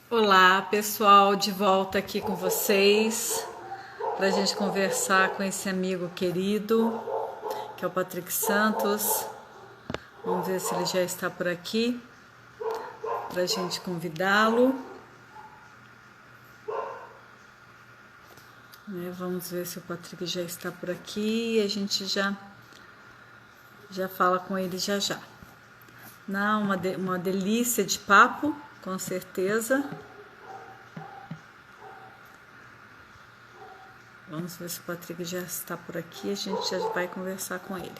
Olá, pessoal, de volta aqui com vocês para a gente conversar com esse amigo querido, que é o Patrick Santos. Vamos ver se ele já está por aqui para a gente convidá-lo. Vamos ver se o Patrick já está por aqui e a gente já fala com ele já já. Não, uma delícia de papo, com certeza. Vamos ver se o Patrick já está por aqui, a gente já vai conversar com ele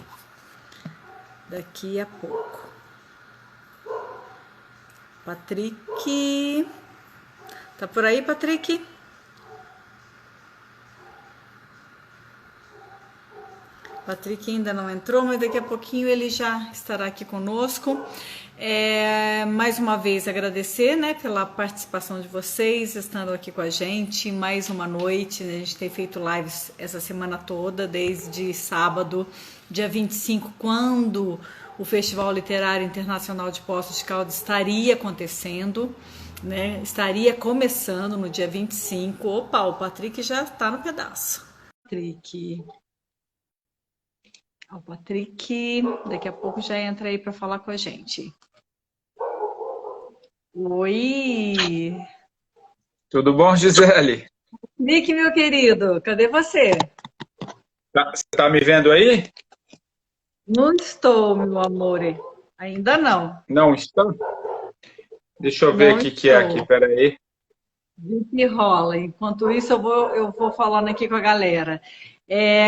daqui a pouco. Patrick, tá por aí, Patrick? Patrick ainda não entrou, mas daqui a pouquinho ele já estará aqui conosco. Mais uma vez agradecer, né, pela participação de vocês, estando aqui com a gente mais uma noite, né? A gente tem feito lives essa semana toda, desde sábado, dia 25, quando o Festival Literário Internacional de Poços de Caldas estaria acontecendo, né? Estaria começando no dia 25. Opa, o Patrick já está no pedaço. O Patrick, daqui a pouco já entra aí para falar com a gente. Oi! Tudo bom, Gisele? Nick, meu querido, cadê você? Você tá me vendo aí? Não estou, meu amor. Ainda não. Não está? Deixa eu ver Não o que que é aqui, estou. peraí. O que rola? Enquanto isso, eu vou falando aqui com a galera.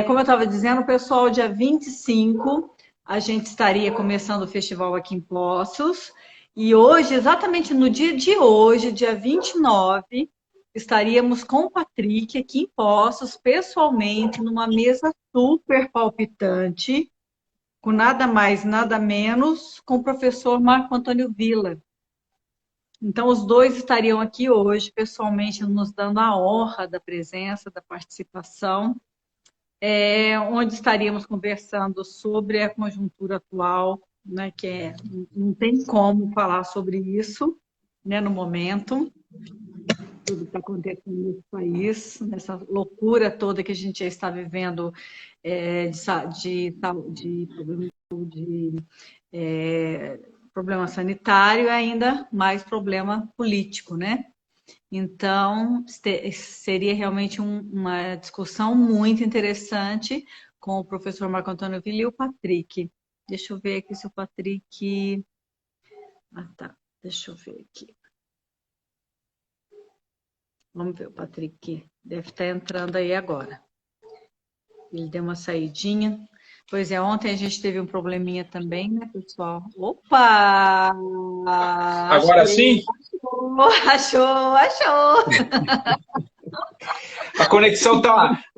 Como eu estava dizendo, pessoal, dia 25, a gente estaria começando o festival aqui em Poços. E hoje, exatamente no dia de hoje, dia 29, estaríamos com o Patrick aqui em Poços, pessoalmente, numa mesa super palpitante, com nada mais, nada menos, com o professor Marco Antônio Villa. Então, os dois estariam aqui hoje, pessoalmente, nos dando a honra da presença, da participação, onde estaríamos conversando sobre a conjuntura atual, né, não tem como falar sobre isso, né, no momento, tudo que está acontecendo nesse país, nessa loucura toda que a gente já está vivendo, problema sanitário e ainda mais problema político, né? Então, seria realmente uma discussão muito interessante com o professor Marco Antônio Villa e o Patrick. Deixa eu ver aqui se o Patrick... Ah, tá. Deixa eu ver aqui. Vamos ver, o Patrick deve estar entrando aí agora. Ele deu uma saidinha. Pois é, ontem a gente teve um probleminha também, né, pessoal? Opa! Agora Achei! sim? Achou!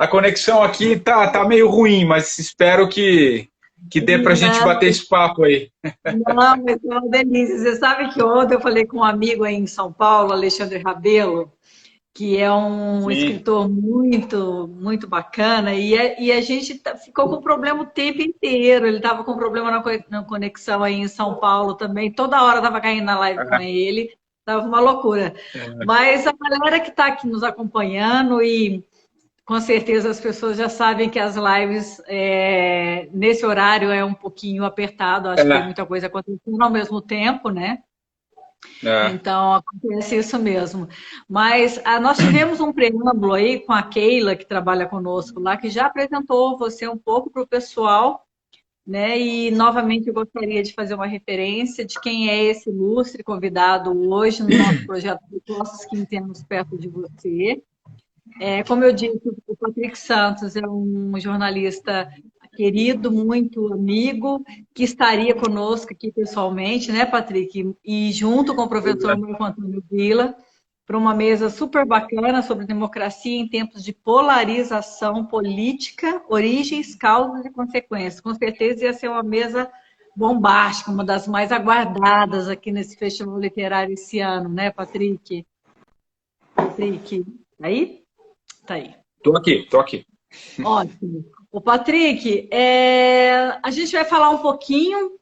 A conexão aqui tá meio ruim, mas espero que dê pra gente Não, bater esse papo aí. não, mas é uma delícia. Você sabe que ontem eu falei com um amigo aí em São Paulo, Alexandre Rabelo, que é um Sim. escritor muito, muito bacana, e a gente ficou com problema o tempo inteiro. Ele estava com problema na conexão aí em São Paulo também. Toda hora estava caindo na live com Ah, ele. Estava uma loucura. é. Mas a galera que está aqui nos acompanhando e com certeza as pessoas já sabem que as lives nesse horário é um pouquinho apertado, acho que tem É, muita coisa acontecendo ao mesmo tempo, né? é. Então acontece isso mesmo. Mas nós tivemos um preâmbulo aí com a Keila, que trabalha conosco lá, que já apresentou você um pouco para o pessoal, né? E novamente eu gostaria de fazer uma referência de quem é esse ilustre convidado hoje no nosso projeto de Nossos 15 anos perto de você. Como eu disse, o Patrick Santos é um jornalista querido, muito amigo, que estaria conosco aqui pessoalmente, né, Patrick? E junto com o Pois professor é. Marco Antônio Villa, para uma mesa super bacana sobre democracia em tempos de polarização política, origens, causas e consequências. Com certeza ia ser uma mesa bombástica, uma das mais aguardadas aqui nesse festival literário esse ano, né, Patrick? Patrick, tá aí? Tá aí. Tô aqui, tô aqui. Ótimo. O Patrick, a gente vai falar um pouquinho,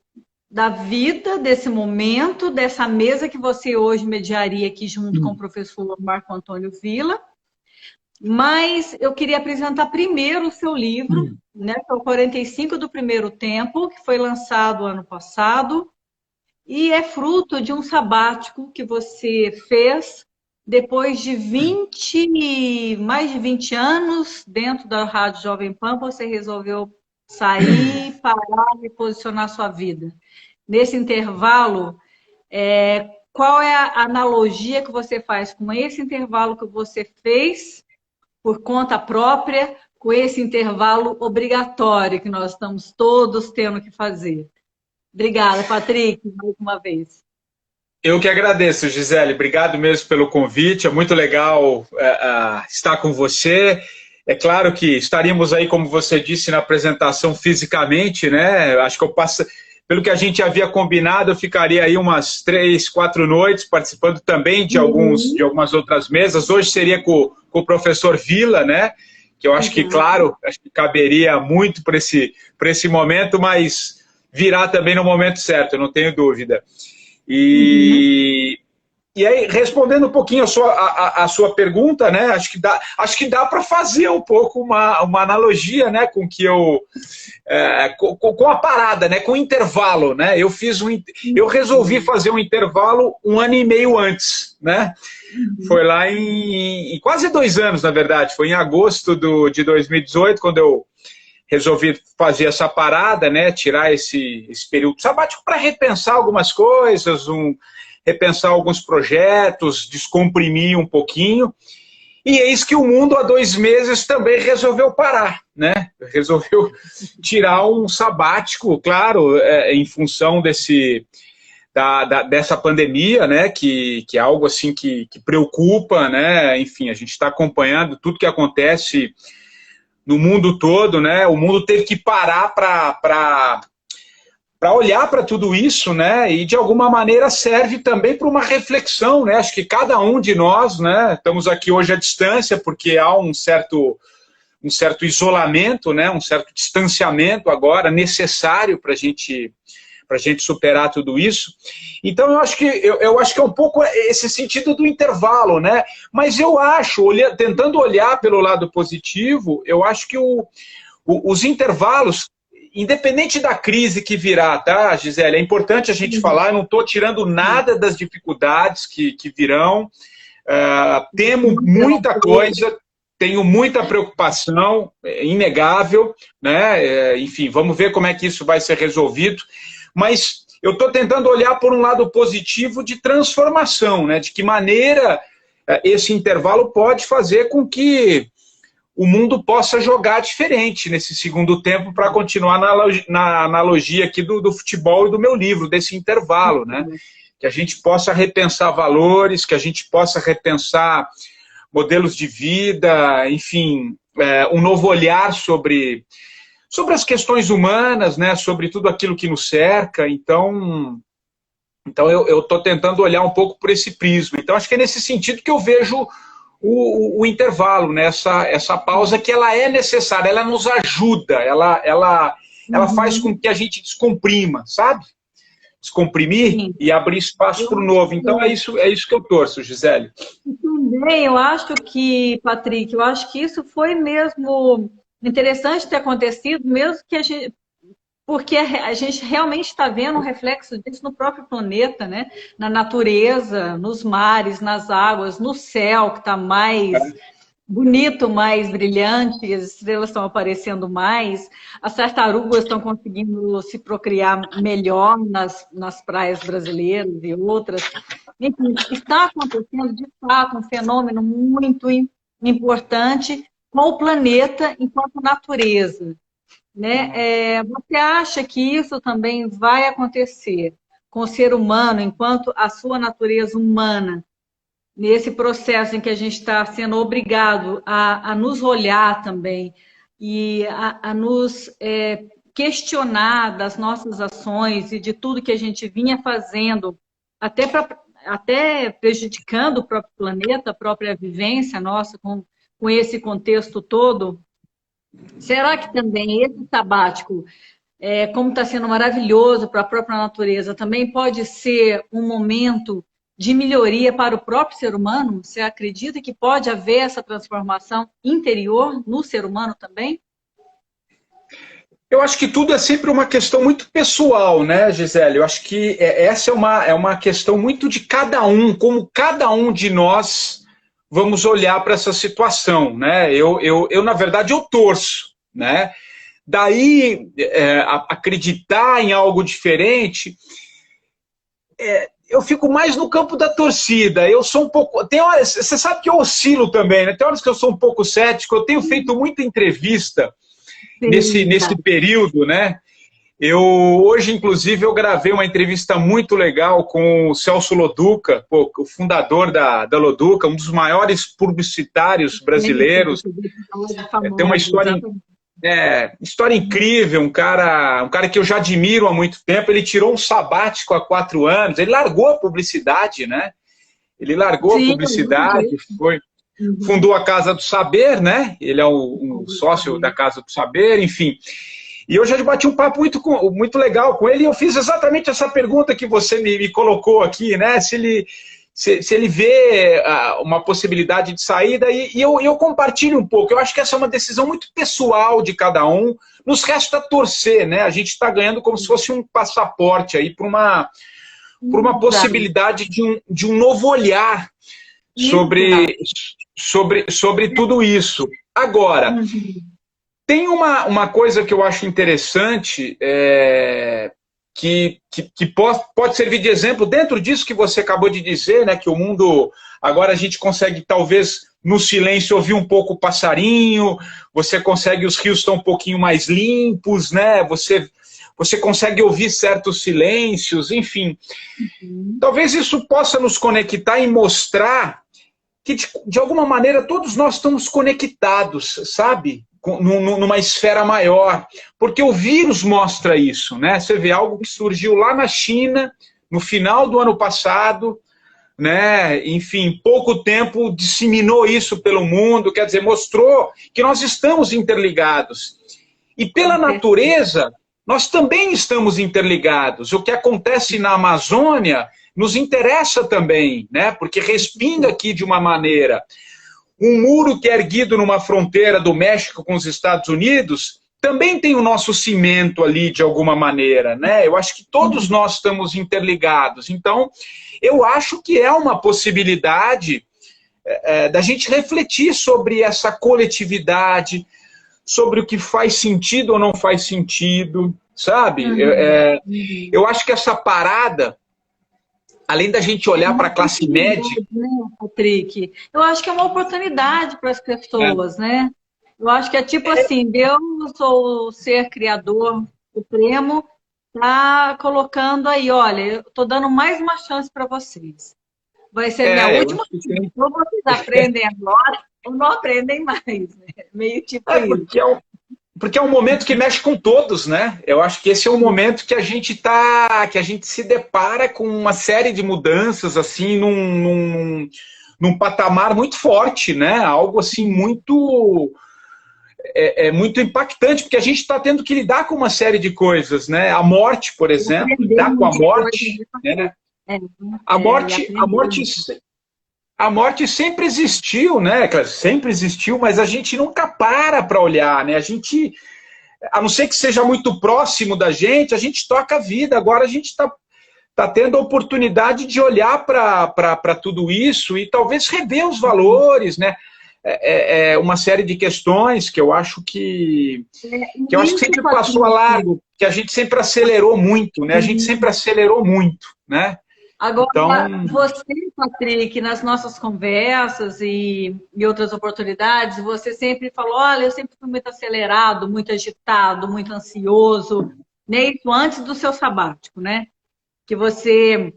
da vida, desse momento, dessa mesa que você hoje mediaria aqui junto com o professor Marco Antônio Villa. Mas eu queria apresentar primeiro o seu livro, né, que é o 45 do Primeiro Tempo, que foi lançado ano passado, e é fruto de um sabático que você fez depois de mais de 20 anos dentro da Rádio Jovem Pan. Você resolveu sair, parar e posicionar sua vida. Nesse intervalo, qual é a analogia que você faz com esse intervalo que você fez por conta própria, com esse intervalo obrigatório que nós estamos todos tendo que fazer? Obrigada, Patrick, mais uma vez. Eu que agradeço, Gisele. Obrigado mesmo pelo convite. É muito legal estar com você. É claro que estaríamos aí, como você disse, na apresentação fisicamente, né? Acho que pelo que a gente havia combinado, eu ficaria aí umas 3, 4 noites participando também de algumas outras mesas. Hoje seria com o professor Villa, né? Que eu acho que, claro, acho que caberia muito para esse momento, mas virá também no momento certo, eu não tenho dúvida. E aí, respondendo um pouquinho a sua pergunta, né? Acho que dá para fazer um pouco uma analogia, né? Com que com a parada, né? Com o intervalo, né? Eu resolvi fazer um intervalo 1 ano e meio antes, né? Foi lá em quase 2 anos, na verdade. Foi em agosto de 2018, quando eu resolvi fazer essa parada, né? Tirar esse período sabático para repensar algumas coisas, repensar alguns projetos, descomprimir um pouquinho. E eis que o mundo, há 2 meses, também resolveu parar, né? Resolveu tirar um sabático, claro, em função dessa pandemia, né? Que é algo assim que preocupa, né? Enfim, a gente está acompanhando tudo que acontece no mundo todo, né? O mundo teve que parar para olhar para tudo isso, né? E de alguma maneira serve também para uma reflexão, né? Acho que cada um de nós, né? Estamos aqui hoje à distância porque há um certo isolamento, né? Um certo distanciamento agora necessário para a gente superar tudo isso. Então eu acho que é um pouco esse sentido do intervalo, né? Mas eu acho, tentando olhar pelo lado positivo, eu acho que os intervalos, independente da crise que virá, tá, Gisele? É importante a gente falar, eu não estou tirando nada das dificuldades que virão. Temo muita coisa, tenho muita preocupação, inegável, né? Enfim, vamos ver como é que isso vai ser resolvido. Mas eu estou tentando olhar por um lado positivo de transformação, né? De que maneira esse intervalo pode fazer com que o mundo possa jogar diferente nesse segundo tempo, para continuar na analogia aqui do futebol e do meu livro, desse intervalo, né? Que a gente possa repensar valores, que a gente possa repensar modelos de vida, enfim, um novo olhar sobre as questões humanas, né? Sobre tudo aquilo que nos cerca. Então eu estou tentando olhar um pouco por esse prisma. Então acho que é nesse sentido que eu vejo o intervalo, né? Essa pausa, que ela é necessária, ela nos ajuda, ela faz com que a gente descomprima, sabe? Descomprimir. Sim. E abrir espaço para o novo. Então é isso que eu torço, Gisele. Também, eu acho que, Patrick, isso foi mesmo interessante ter acontecido, mesmo que porque a gente realmente está vendo um reflexo disso no próprio planeta, né? Na natureza, nos mares, nas águas, no céu, que está mais bonito, mais brilhante, as estrelas estão aparecendo mais, as tartarugas estão conseguindo se procriar melhor nas praias brasileiras e outras. Enfim, está acontecendo, de fato, um fenômeno muito importante com o planeta enquanto natureza. Né? Você acha que isso também vai acontecer com o ser humano, enquanto a sua natureza humana, nesse processo em que a gente está sendo obrigado a nos olhar também e a nos questionar das nossas ações e de tudo que a gente vinha fazendo, até prejudicando o próprio planeta, a própria vivência nossa com esse contexto todo? Será que também esse sabático como está sendo maravilhoso para a própria natureza, também pode ser um momento de melhoria para o próprio ser humano? Você acredita que pode haver essa transformação interior no ser humano também? Eu acho que tudo é sempre uma questão muito pessoal, né, Gisele? Eu acho que essa é uma questão muito de cada um, como cada um de nós vamos olhar para essa situação, né? Na verdade, eu torço, né? Daí, acreditar em algo diferente, eu fico mais no campo da torcida. Eu sou um pouco... Tem horas, você sabe que eu oscilo também, né? Tem horas que eu sou um pouco cético, eu tenho feito muita entrevista nesse período, né? Hoje, inclusive, eu gravei uma entrevista muito legal com o Celso Loduca, o fundador da Loduca, um dos maiores publicitários brasileiros. Tem uma história incrível, um cara que eu já admiro há muito tempo. Ele tirou um sabático há 4 anos, ele largou a publicidade, né? Ele largou a publicidade, fundou a Casa do Saber, né? Ele é um sócio da Casa do Saber, enfim. E eu já debati um papo muito legal com ele, e eu fiz exatamente essa pergunta que você me colocou aqui, né? Se ele vê uma possibilidade de saída, e eu compartilho um pouco. Eu acho que essa é uma decisão muito pessoal de cada um. Nos resta torcer, né? A gente está ganhando como se fosse um passaporte aí para uma possibilidade de um novo olhar sobre tudo isso. Agora, tem uma coisa que eu acho interessante, que pode servir de exemplo dentro disso que você acabou de dizer, né, que o mundo, agora a gente consegue talvez no silêncio ouvir um pouco o passarinho, você consegue, os rios estão um pouquinho mais limpos, né, você consegue ouvir certos silêncios, enfim. Talvez isso possa nos conectar e mostrar que, de alguma maneira, todos nós estamos conectados, sabe? Numa esfera maior, porque o vírus mostra isso, né? Você vê algo que surgiu lá na China, no final do ano passado, né? Enfim, pouco tempo disseminou isso pelo mundo, quer dizer, mostrou que nós estamos interligados. E pela natureza, nós também estamos interligados. O que acontece na Amazônia nos interessa também, né? Porque respinga aqui de uma maneira. Um muro que é erguido numa fronteira do México com os Estados Unidos também tem o nosso cimento ali de alguma maneira, né? Eu acho que todos nós estamos interligados. Então, eu acho que é uma possibilidade da gente refletir sobre essa coletividade, sobre o que faz sentido ou não faz sentido, sabe? Eu acho que essa parada, além da gente olhar para a classe média... Né, Patrick? Eu acho que é uma oportunidade para as pessoas, né? Eu acho que é tipo assim, Deus, ou o ser criador supremo, está colocando aí, olha, eu estou dando mais uma chance para vocês. Vai ser minha última chance. Ou vocês aprendem agora, ou não aprendem mais, né? Meio tipo isso. Porque é um momento que mexe com todos, né? Eu acho que esse é um momento que a gente se depara com uma série de mudanças, assim, num patamar muito forte, né? Algo assim muito muito impactante, porque a gente está tendo que lidar com uma série de coisas, né? A morte, por exemplo, lidar com a morte, né? A morte sempre existiu, né? Sempre existiu, mas a gente nunca para olhar, né? A gente, a não ser que seja muito próximo da gente, a gente toca a vida. Agora a gente está tendo a oportunidade de olhar para tudo isso e talvez rever os valores, né? Uma série de questões que eu acho que sempre passou a largo, que a gente sempre acelerou muito, né? A gente sempre acelerou muito, né? Agora, você, Patrick, nas nossas conversas e outras oportunidades, você sempre falou, olha, eu sempre fui muito acelerado, muito agitado, muito ansioso, né? Isso antes do seu sabático, né? Que você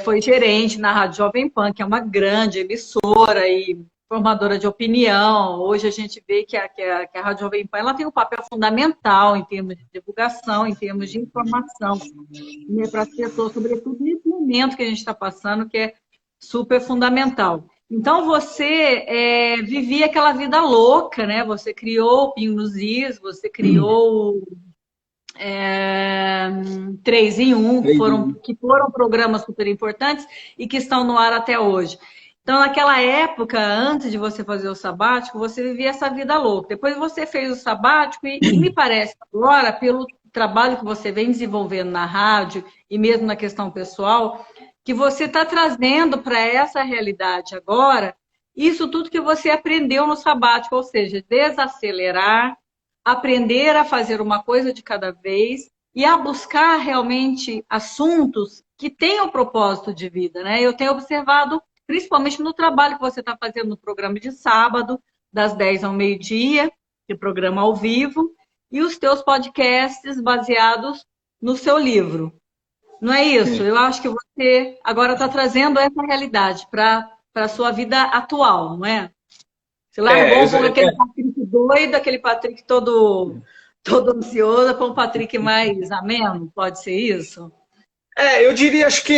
foi gerente na Rádio Jovem Pan, que é uma grande emissora e formadora de opinião. Hoje a gente vê que a Rádio Jovem Pan ela tem um papel fundamental em termos de divulgação, em termos de informação, né, para as pessoas, sobretudo nesse momento que a gente está passando, que é super fundamental. Então, você vivia aquela vida louca, né? Você criou o Pinho nos Is, você criou 3 em 1, que foram programas super importantes e que estão no ar até hoje. Então, naquela época, antes de você fazer o sabático, você vivia essa vida louca. Depois você fez o sabático e me parece agora, pelo trabalho que você vem desenvolvendo na rádio e mesmo na questão pessoal, que você está trazendo para essa realidade agora isso tudo que você aprendeu no sabático, ou seja, desacelerar, aprender a fazer uma coisa de cada vez e a buscar realmente assuntos que tenham propósito de vida, né? Eu tenho observado, principalmente no trabalho que você está fazendo no programa de sábado, das 10 ao meio-dia, de programa ao vivo, e os teus podcasts baseados no seu livro. Não é isso? Eu acho que você agora está trazendo essa realidade para a sua vida atual, não é? Você largou um pouco aquele Patrick doido, aquele Patrick todo ansioso, para um Patrick mais ameno, pode ser isso? Eu diria, acho que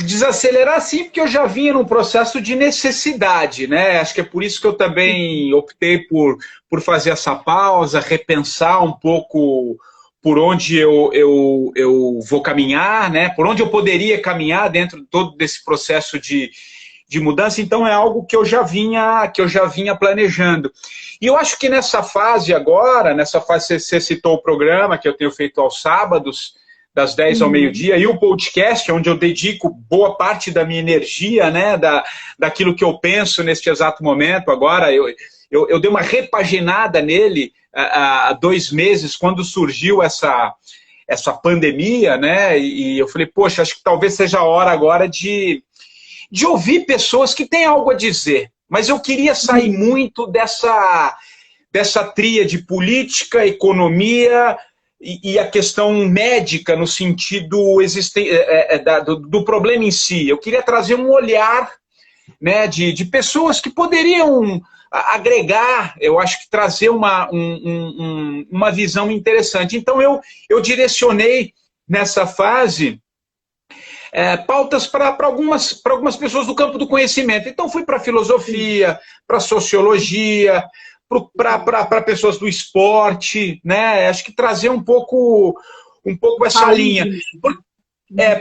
desacelerar sim, porque eu já vinha num processo de necessidade, né? Acho que é por isso que eu também optei por fazer essa pausa, repensar um pouco por onde eu vou caminhar, né? Por onde eu poderia caminhar dentro de todo desse processo de mudança. Então é algo que eu já vinha planejando. E eu acho que nessa fase agora, você citou o programa que eu tenho feito aos sábados, das 10 ao meio-dia, e o podcast, onde eu dedico boa parte da minha energia, né, daquilo que eu penso neste exato momento. Agora, eu dei uma repaginada nele há 2 meses, quando surgiu essa pandemia, né, e eu falei, poxa, acho que talvez seja a hora agora de ouvir pessoas que têm algo a dizer. Mas eu queria sair muito dessa tríade política, economia e a questão médica no sentido do problema em si. Eu queria trazer um olhar, né, de pessoas que poderiam agregar, eu acho que trazer uma visão interessante. Então eu direcionei nessa fase pautas para algumas pessoas do campo do conhecimento. Então fui para filosofia, para sociologia, para pessoas do esporte, né? Acho que trazer um pouco essa saúde. Linha.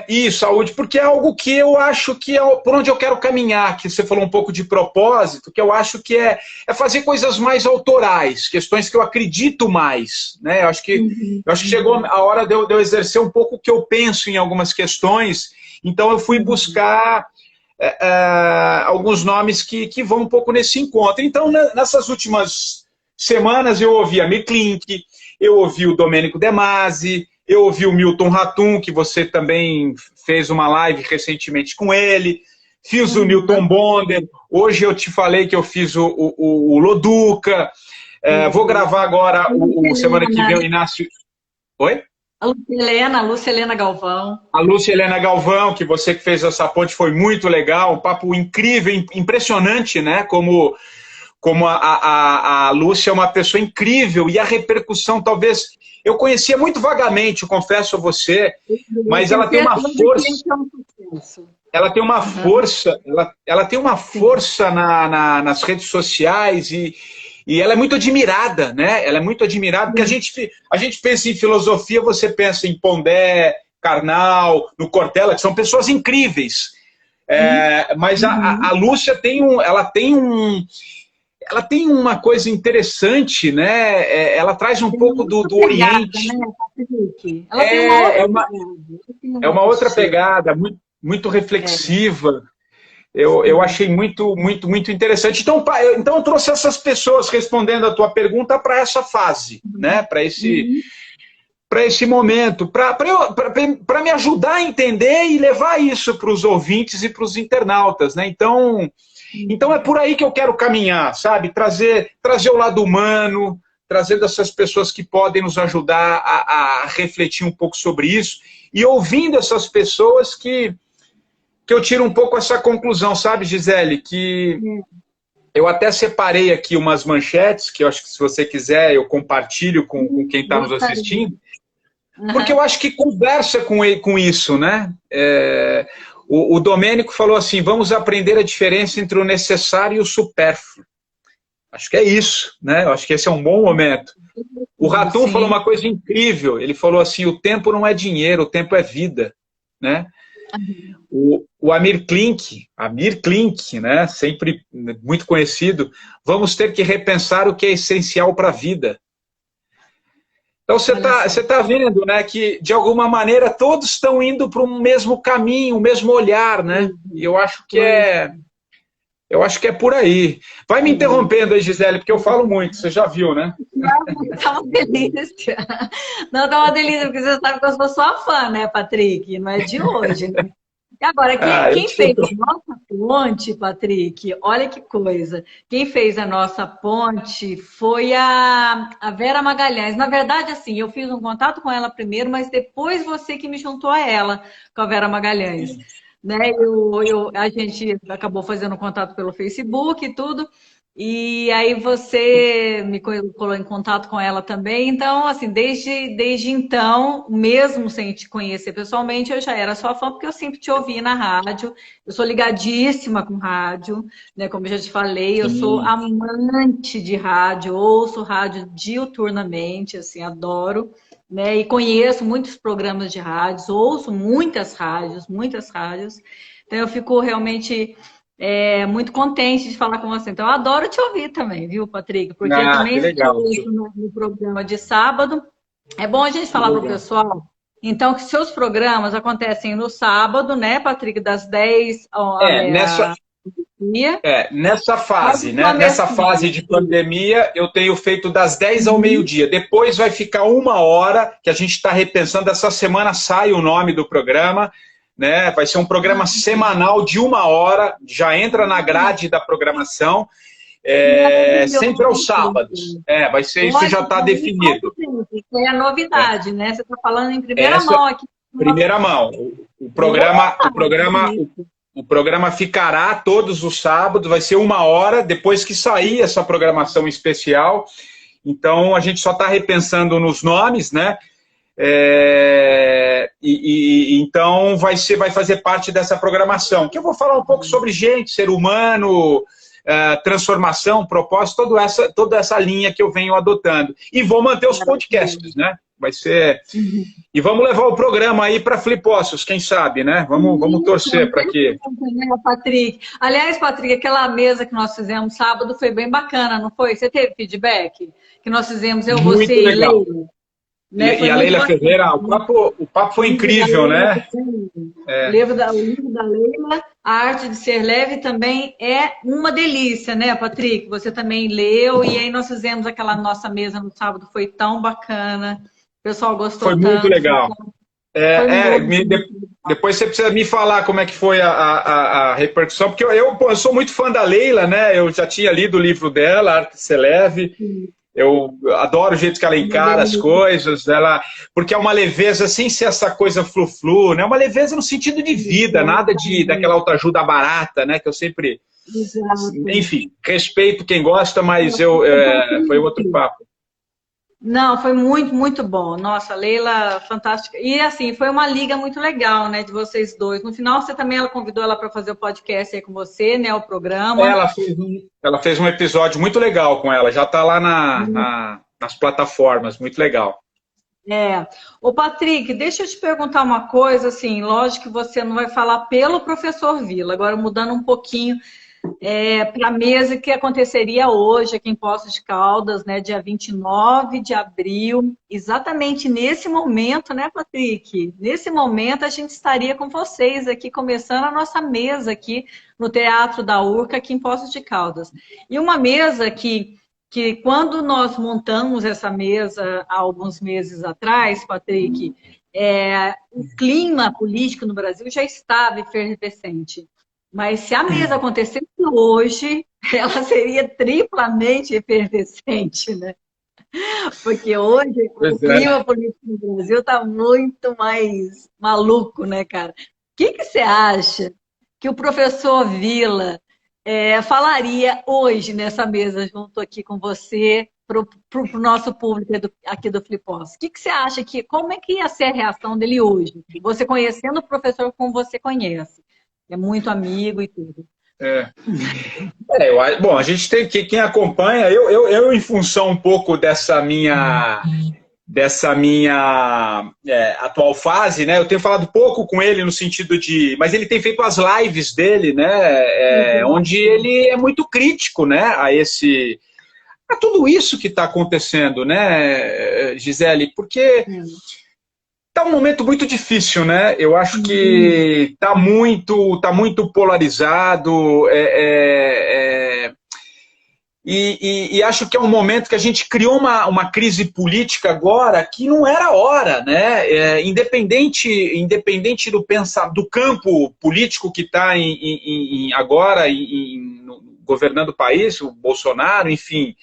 Isso, saúde, porque é algo que eu acho que é por onde eu quero caminhar, que você falou um pouco de propósito, que eu acho que é fazer coisas mais autorais, questões que eu acredito mais, né? Eu acho que chegou a hora de eu exercer um pouco o que eu penso em algumas questões, então eu fui buscar alguns nomes que vão um pouco nesse encontro. Então, nessas últimas semanas, eu ouvi a Miklink, eu ouvi o Domênico De Masi, eu ouvi o Milton Ratum, que você também fez uma live recentemente com ele, fiz o Newton Bonder, hoje eu te falei que eu fiz o Loduca, vou gravar agora, semana que vem, o Inácio... Oi? A Lúcia Helena Galvão. A Lúcia Helena Galvão, que você que fez essa ponte, foi muito legal, um papo incrível, impressionante, né? Como a Lúcia é uma pessoa incrível e a repercussão, talvez... Eu conhecia muito vagamente, eu confesso a você, mas ela tem uma força... Ela tem uma força, ela tem uma força nas redes sociais e ela é muito admirada, né? Ela é muito admirada, porque a gente pensa em filosofia, você pensa em Pondé, Karnal, no Cortella, que são pessoas incríveis. Mas a Lúcia ela tem uma coisa interessante, né? Ela traz um pouco do Oriente. Né? É uma outra pegada, muito reflexiva. Eu achei muito interessante. Então eu trouxe essas pessoas, respondendo a tua pergunta, para essa fase, né? Para esse momento, para me ajudar a entender e levar isso para os ouvintes e para os internautas, né? Então é por aí que eu quero caminhar, sabe? Trazer o lado humano, trazer dessas pessoas que podem nos ajudar a refletir um pouco sobre isso, e ouvindo essas pessoas que eu tiro um pouco essa conclusão, sabe, Gisele? Que eu até separei aqui umas manchetes, que eu acho que se você quiser eu compartilho com quem está nos assistindo, porque eu acho que conversa com isso, né? O Domênico falou assim, vamos aprender a diferença entre o necessário e o supérfluo. Acho que é isso, né? Eu acho que esse é um bom momento. O Ratum falou Sim. uma coisa incrível. Ele falou assim: o tempo não é dinheiro, o tempo é vida, né? O Amir Klink, né? Sempre muito conhecido. Vamos ter que repensar o que é essencial para a vida. Então Olha só. você tá vendo, né, que de alguma maneira todos estão indo para o mesmo caminho, o mesmo olhar, né? E Pois eu acho que é por aí. Vai me é. interrompendo aí, Gisele, porque eu falo muito, você já viu, né? Não, tá uma delícia. Não, tá uma delícia, porque você sabe que eu sou sua fã, né, Patrick? Não é de hoje, né? E agora, Ah, eu quem sei. fez a nossa ponte, Patrick, olha que coisa. Quem fez a nossa ponte foi a Vera Magalhães. Na verdade, assim, eu fiz um contato com ela primeiro, mas depois você que me juntou a ela, com a Vera Magalhães. Né? A gente acabou fazendo contato pelo Facebook e tudo. E aí você me colocou em contato com ela também. Então, assim, desde então, mesmo sem te conhecer pessoalmente, eu já era sua fã, porque eu sempre te ouvi na rádio. Eu sou ligadíssima com rádio, né? Como eu já te falei, eu sou Sim. amante de rádio, ouço rádio diuturnamente, assim, adoro. Né? E conheço muitos programas de rádios, ouço muitas rádios, muitas rádios. Então, eu fico realmente muito contente de falar com você. Então, eu adoro te ouvir também, viu, Patrick? Porque Ah, que também te legal. ouço no programa de sábado. É bom a gente Que falar para o legal. pessoal, então, que seus programas acontecem no sábado, né, Patrick, das 10 ao É, nessa, meia-dia. nessa Mas fase, o né? Nessa comecinho. fase de pandemia, eu tenho feito das 10 ao meio-dia. Depois vai ficar uma hora, que a gente está repensando. Essa semana sai o nome do programa, né? Vai ser um programa semanal de uma hora, já entra na grade da programação, sempre aos sábados. Maravilhoso. Vai ser, isso Olha, já está então me conta, definido. gente, isso é a novidade, né? Você está falando em primeira Essa mão aqui. primeira mão. O programa, o Opa! programa, o programa ficará todos os sábados, vai ser uma hora depois que sair essa programação especial. Então a gente só está repensando nos nomes, né? Então vai fazer parte dessa programação. Que eu vou falar um pouco sobre gente, ser humano, transformação, propósito, toda essa linha que eu venho adotando. E vou manter os podcasts, né? Vai ser. E vamos levar o programa aí para Flipócios, quem sabe, né? Vamos torcer para que. Né, Patrick? Aliás, Patrick, aquela mesa que nós fizemos sábado foi bem bacana, não foi? Você teve feedback? Que nós fizemos, eu, você Muito e legal. Leila, né? Foi E a muito Leila bacana. Ferreira, o papo O foi livro da incrível, Leila, né? o livro da Leila, A Arte de Ser Leve, também é uma delícia, né, Patrick? Você também leu, e aí nós fizemos aquela nossa mesa no sábado, foi tão bacana, o pessoal gostou Foi muito tanto, legal. foi muito. Depois você precisa me falar como é que foi a repercussão, porque eu sou muito fã da Leila, né? Eu já tinha lido o livro dela, Arte de Ser Leve. Eu adoro o jeito que ela encara as coisas, porque é uma leveza sem ser essa coisa flu-flu, né? Uma leveza no sentido de vida, nada daquela autoajuda barata, né? Que eu sempre, Exato. enfim, respeito quem gosta, mas foi outro papo. Não, foi muito, muito bom. Nossa, Leila, fantástica. E assim, foi uma liga muito legal, né, de vocês dois. No final, ela convidou ela para fazer o podcast aí com você, né, o programa. Ela fez um episódio muito legal com ela, já está lá nas plataformas, muito legal. Ô Patrick, deixa eu te perguntar uma coisa, assim, lógico que você não vai falar pelo professor Vila, agora mudando um pouquinho para a mesa que aconteceria hoje aqui em Poços de Caldas, né, dia 29 de abril, exatamente nesse momento, né, Patrick? Nesse momento a gente estaria com vocês aqui, começando a nossa mesa aqui no Teatro da Urca, aqui em Poços de Caldas. E uma mesa que quando nós montamos essa mesa há alguns meses atrás, Patrick, o clima político no Brasil já estava efervescente. Mas se a mesa acontecesse hoje, ela seria triplamente efervescente, né? Porque hoje o Pois é. clima político no Brasil está muito mais maluco, né, cara? O que você acha que o professor Vila falaria hoje nessa mesa, junto aqui com você, para o nosso público aqui do Flipos? O que você acha como é que ia ser a reação dele hoje? Você conhecendo o professor como você conhece, é muito amigo e tudo. É. Bom, a gente tem que, quem acompanha, em função um pouco dessa minha atual fase, né? Eu tenho falado pouco com ele no sentido de, mas ele tem feito as lives dele, né? Onde ele é muito crítico, né? A tudo isso que está acontecendo, né, Gisele? Porque tá um momento muito difícil, né? Eu acho que tá muito polarizado. E acho que é um momento que a gente criou uma crise política agora que não era a hora, né? Independente do campo político que está agora governando o país, o Bolsonaro, enfim,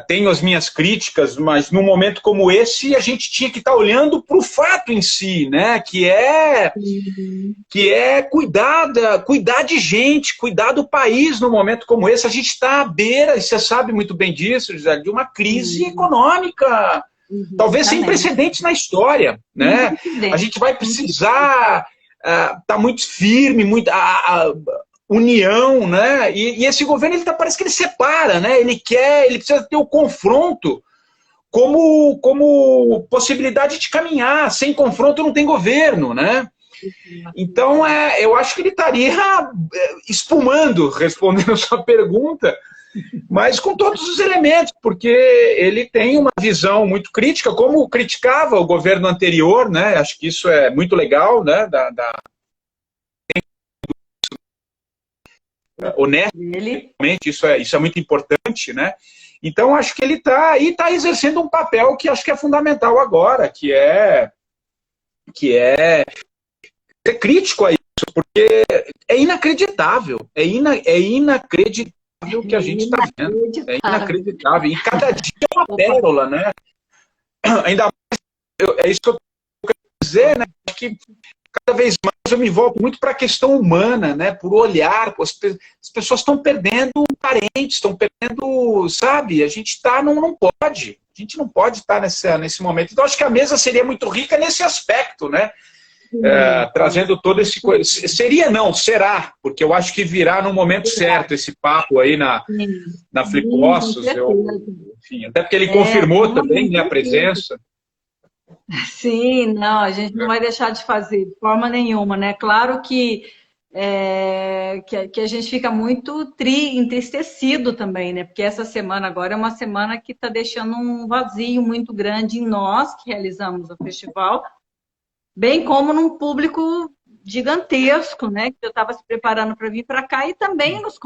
tenho as minhas críticas, mas num momento como esse a gente tinha que estar olhando para o fato em si, né? Que é cuidar de gente, cuidar do país num momento como esse. A gente está à beira, e você sabe muito bem disso, Gisele, de uma crise econômica, talvez sem precedentes na história, né? A gente vai precisar estar muito firme, união, né? E esse governo parece que ele separa, né? Ele precisa ter o confronto como possibilidade de caminhar. Sem confronto não tem governo, né? Então, eu acho que ele estaria espumando, respondendo a sua pergunta, mas com todos os elementos, porque ele tem uma visão muito crítica, como criticava o governo anterior, né? Acho que isso é muito legal, né? Honestamente, isso é muito importante, né? Então, acho que ele está exercendo um papel que acho que é fundamental agora, que é ser crítico a isso, porque é inacreditável, é inacreditável o que a gente está vendo, é inacreditável, e cada dia é uma pérola, né? Ainda mais, é isso que eu quero dizer, né? Acho que cada vez mais eu me volto muito para a questão humana, né? Por olhar, as pessoas estão perdendo parentes, estão perdendo, sabe? A gente não pode. A gente não pode estar nesse momento. Então, acho que a mesa seria muito rica nesse aspecto, né? Trazendo todo esse... será, porque eu acho que virá no momento certo esse papo aí na Flipossos. Enfim, até porque ele confirmou também, né, a presença. Sim, não, a gente não vai deixar de fazer de forma nenhuma, né? Claro que a gente fica muito entristecido também, né? Porque essa semana agora é uma semana que está deixando um vazio muito grande em nós que realizamos o festival, bem como num público gigantesco, né? Que eu estava se preparando para vir para cá e também nos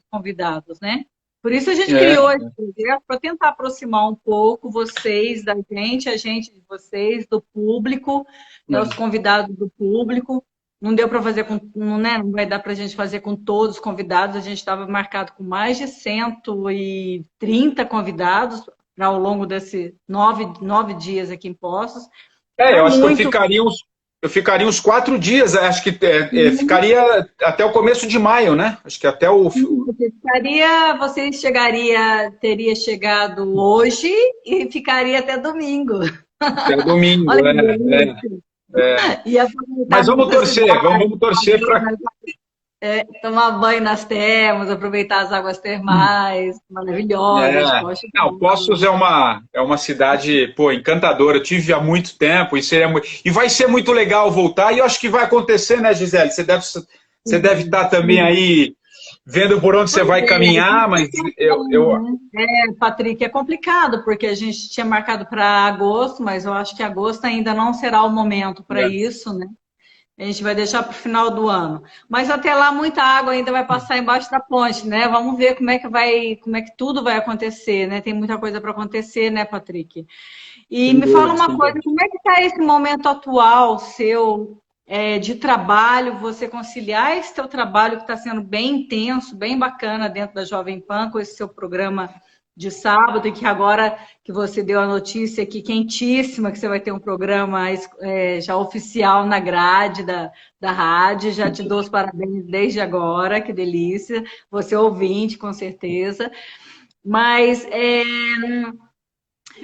convidados, né? Por isso a gente criou esse projeto para tentar aproximar um pouco vocês da gente, a gente de vocês, do público, né, os convidados do público. Não deu para fazer não vai dar para a gente fazer com todos os convidados. A gente estava marcado com mais de 130 convidados ao longo desses 9 dias aqui em Poços. Eu acho que eu ficaria uns 4 dias, acho que ficaria até o começo de maio, né? Acho que até o... Teria chegado hoje e ficaria até domingo. Até domingo, Mas vamos torcer para... tomar banho nas termas, aproveitar as águas termais maravilhosas. Poços é uma cidade, encantadora. Eu tive há muito tempo e vai ser muito legal voltar. E eu acho que vai acontecer, né, Gisele? Você deve estar também aí vendo por onde você vai caminhar, mas Patrick, é complicado, porque a gente tinha marcado para agosto, mas eu acho que agosto ainda não será o momento para isso, né? A gente vai deixar para o final do ano. Mas até lá muita água ainda vai passar embaixo da ponte, né? Vamos ver como é que tudo vai acontecer, né? Tem muita coisa para acontecer, né, Patrick? E me fala uma coisa, como é que está esse momento atual seu de trabalho, você conciliar esse seu trabalho que está sendo bem intenso, bem bacana dentro da Jovem Pan, com esse seu programa de sábado, e que agora que você deu a notícia aqui quentíssima, que você vai ter um programa já oficial na grade da rádio, já te dou os parabéns desde agora, que delícia, você ouvinte, com certeza. Mas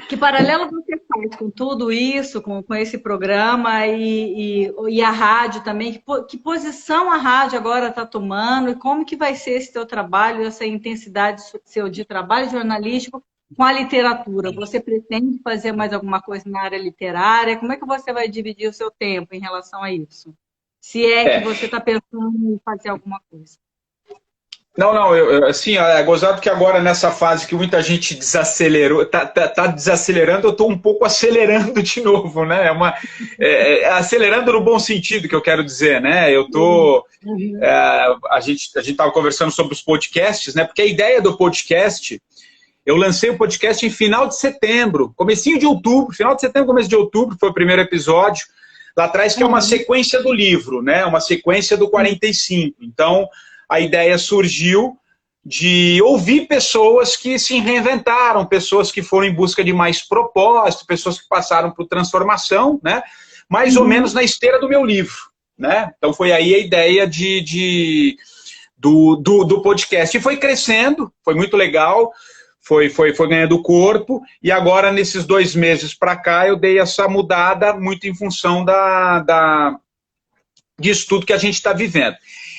que paralelo você faz com tudo isso, com esse programa e a rádio também? Que posição a rádio agora está tomando e como que vai ser esse teu trabalho, essa intensidade seu de trabalho jornalístico com a literatura? Você pretende fazer mais alguma coisa na área literária? Como é que você vai dividir o seu tempo em relação a isso? Se é que você está pensando em fazer alguma coisa. Não, assim, é gozado que agora nessa fase que muita gente desacelerou, tá desacelerando, eu estou um pouco acelerando de novo, né? Acelerando no bom sentido, que eu quero dizer, né? A gente estava conversando sobre os podcasts, né? Porque a ideia do podcast, eu lancei o podcast em final de setembro, comecinho de outubro, final de setembro, começo de outubro, foi o primeiro episódio, lá atrás, que é uma sequência do livro, né? Uma sequência do 45. Então, a ideia surgiu de ouvir pessoas que se reinventaram, pessoas que foram em busca de mais propósito, pessoas que passaram por transformação, né? Mais ou menos na esteira do meu livro, né? Então foi aí a ideia do podcast. E foi crescendo, foi muito legal, foi ganhando corpo, e agora, nesses 2 meses para cá, eu dei essa mudada muito em função disso tudo que a gente está vivendo.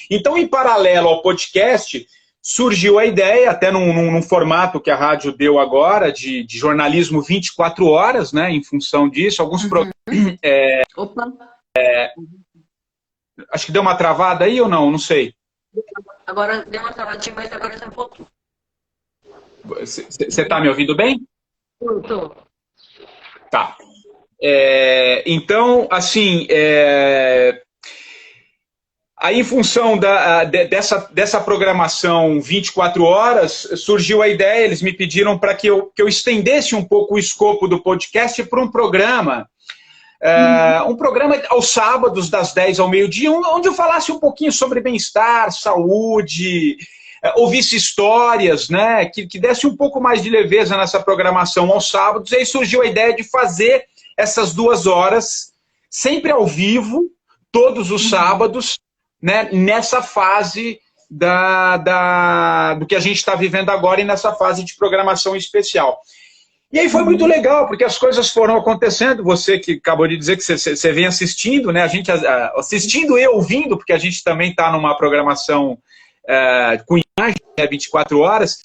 Então, em paralelo ao podcast, surgiu a ideia, até num formato que a rádio deu agora, de jornalismo 24 horas, né, em função disso, alguns programas... acho que deu uma travada aí ou não? Não sei. Agora deu uma travadinha, mas agora já voltou. Você está me ouvindo bem? Estou. Tá. Então, assim... Aí, em função dessa programação 24 horas, surgiu a ideia, eles me pediram para que eu estendesse um pouco o escopo do podcast para um programa aos sábados, das 10 ao meio-dia, onde eu falasse um pouquinho sobre bem-estar, saúde, ouvisse histórias, né, que desse um pouco mais de leveza nessa programação aos sábados. E aí surgiu a ideia de fazer essas 2 horas, sempre ao vivo, todos os sábados, né, nessa fase do que a gente está vivendo agora e nessa fase de programação especial. E aí foi muito legal, porque as coisas foram acontecendo. Você que acabou de dizer que você vem assistindo, né, a gente assistindo e ouvindo, porque a gente também está numa programação com imagem, né, 24 horas.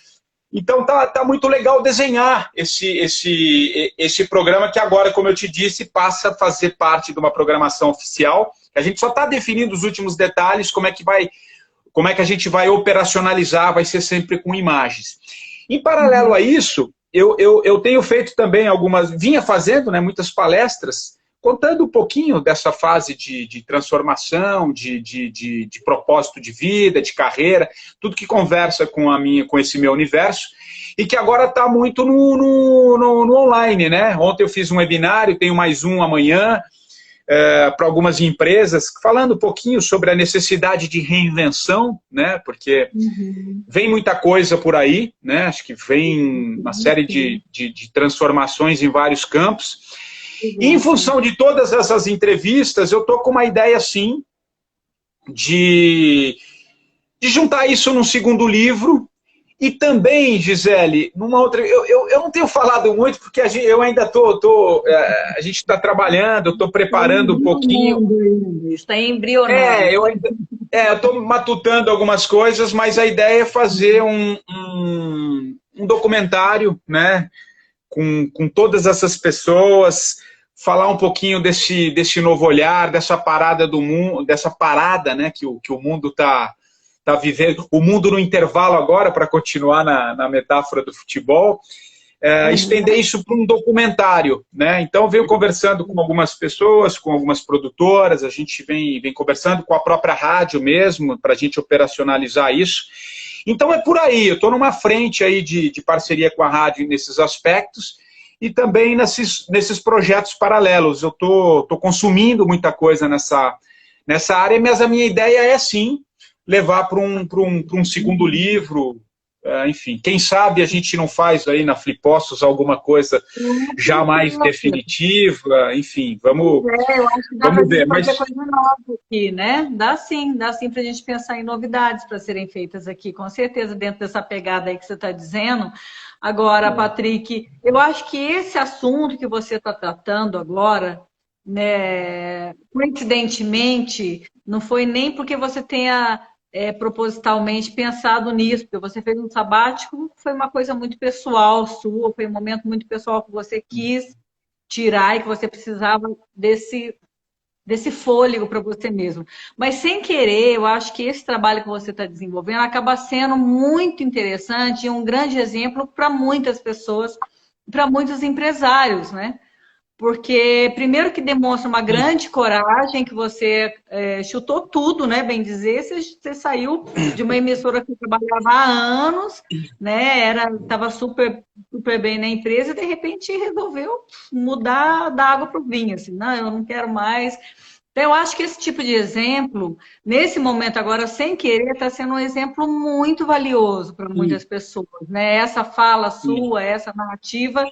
Então tá muito legal desenhar esse programa que agora, como eu te disse, passa a fazer parte de uma programação oficial. A gente só está definindo os últimos detalhes, como é que a gente vai operacionalizar, vai ser sempre com imagens. Em paralelo a isso, eu tenho feito também vinha fazendo, né, muitas palestras, contando um pouquinho dessa fase de transformação, de propósito de vida, de carreira, tudo que conversa com esse meu universo, e que agora está muito no online, né? Ontem eu fiz um webinário, tenho mais um amanhã, para algumas empresas, falando um pouquinho sobre a necessidade de reinvenção, né? Porque vem muita coisa por aí, né? Acho que vem uma série de transformações em vários campos. E em função de todas essas entrevistas, eu estou com uma ideia, sim, de juntar isso num segundo livro. E também, Gisele, numa outra... Eu não tenho falado muito, porque eu ainda a gente está trabalhando, eu estou preparando um pouquinho. Está embrionando. Eu estou matutando algumas coisas, mas a ideia é fazer um documentário, né, com todas essas pessoas, falar um pouquinho desse novo olhar, dessa parada do mundo, né, que o mundo está vivendo, o mundo no intervalo agora, para continuar na metáfora do futebol, estender isso para um documentário, né? Então, venho conversando com algumas pessoas, com algumas produtoras, a gente vem conversando com a própria rádio mesmo, para a gente operacionalizar isso. Então, é por aí, eu estou numa frente aí de parceria com a rádio nesses aspectos, e também nesses projetos paralelos. Eu estou consumindo muita coisa nessa área, mas a minha ideia é, sim, levar para um segundo livro, enfim, quem sabe a gente não faz aí na Flipostos alguma coisa já mais definitiva, enfim, Eu acho que dá para a vamos ver. gente Mas fazer coisa nova aqui, né? Dá sim para a gente pensar em novidades para serem feitas aqui, com certeza, dentro dessa pegada aí que você está dizendo. Agora, Patrick, eu acho que esse assunto que você está tratando agora, né, coincidentemente, não foi nem porque você tenha propositalmente pensado nisso, porque você fez um sabático, foi uma coisa muito pessoal sua, foi um momento muito pessoal que você quis tirar e que você precisava desse fôlego para você mesmo. Mas sem querer, eu acho que esse trabalho que você está desenvolvendo acaba sendo muito interessante e um grande exemplo para muitas pessoas, para muitos empresários, né? Porque, primeiro, que demonstra uma grande coragem, que você chutou tudo, né? Bem dizer, você saiu de uma emissora que trabalhava há anos, né? Estava super, super bem na empresa e, de repente, resolveu mudar da água para o vinho. Assim, não, eu não quero mais. Então, eu acho que esse tipo de exemplo, nesse momento agora, sem querer, está sendo um exemplo muito valioso para muitas pessoas, né? Essa fala sua, essa narrativa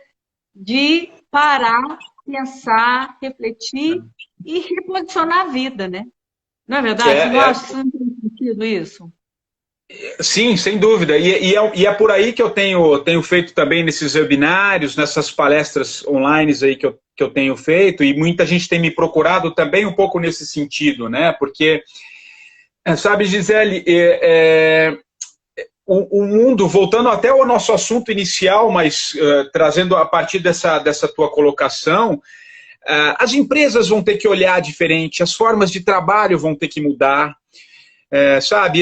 de parar, pensar, refletir e reposicionar a vida, né? Não é verdade? Você não acha que não tem sentido isso? sim, sem dúvida. E é por aí que eu tenho feito também nesses webinários, nessas palestras online aí que eu tenho feito, e muita gente tem me procurado também um pouco nesse sentido, né? Porque, sabe, Gisele, o mundo, voltando até ao nosso assunto inicial, mas trazendo a partir dessa tua colocação, as empresas vão ter que olhar diferente, as formas de trabalho vão ter que mudar, sabe,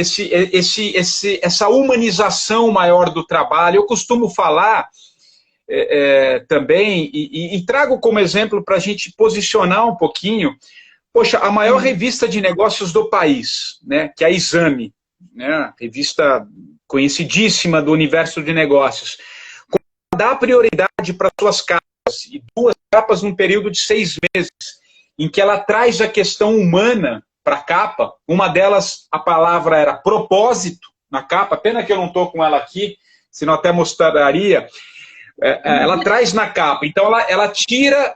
essa humanização maior do trabalho. Eu costumo falar também, e trago como exemplo para a gente posicionar um pouquinho, poxa, a maior revista de negócios do país, né, que é a Exame, né, revista conhecidíssima do universo de negócios, dá prioridade para suas capas, e 2 capas num período de 6 meses, em que ela traz a questão humana para a capa. Uma delas, a palavra era propósito na capa, pena que eu não estou com ela aqui, senão até mostraria. Ela traz na capa, então ela tira,